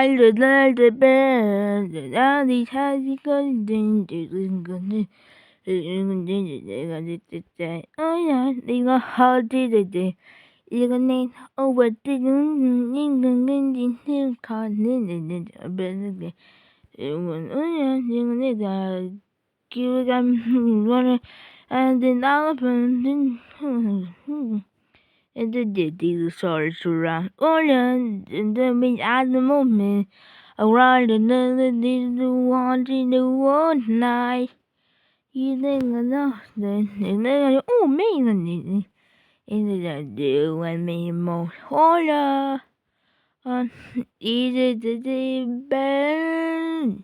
的在这边，在哪里才一个人一个人。哎呀，你个好弟弟，一个你，我这个你个跟今天看你不是的，我这个那个，给我个我的，的那个朋友，这弟弟说出来，我人真的没爱的moment，我的那弟弟忘记了我来。一那个那那个哦，没了你，你在这外面摸好了，一直在这边。